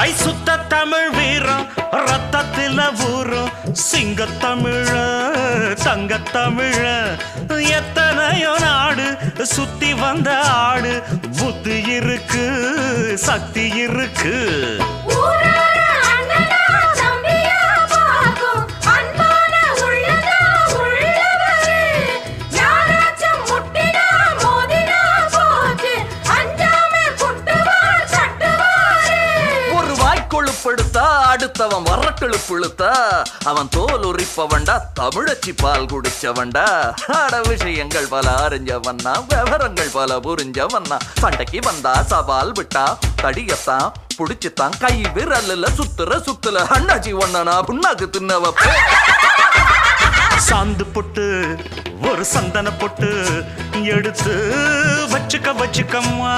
ஐ சுத்த தமிழ் வீரம் ரத்தத்தில ஊரும் சிங்கத்தமிழ தங்கத்தமிழ எத்தனையோ நாடு சுத்தி வந்த ஆடு புத்தி இருக்கு சக்தி இருக்கு அடுத்தவன் வரட்டெழுப்புழுத்தா அவன் தோல் உரிப்பவன்டா தமிழச்சி பால் குடிச்சவன்டா அட விஷயங்கள் பல அறிஞ்சவன்னா விவரங்கள் பல புரிஞ்சவன்னா சண்டைக்கு வந்தா சவால் விட்டா தடியத்தான் புடிச்சுத்தான் கை விரல்ல சுத்துல அண்ணாச்சி ஒண்ணனா புண்ணாக்கு தின்னவ சாந்து பொட்டு ஒரு சந்தன பொட்டு எடுத்து வச்சுக்கம்மா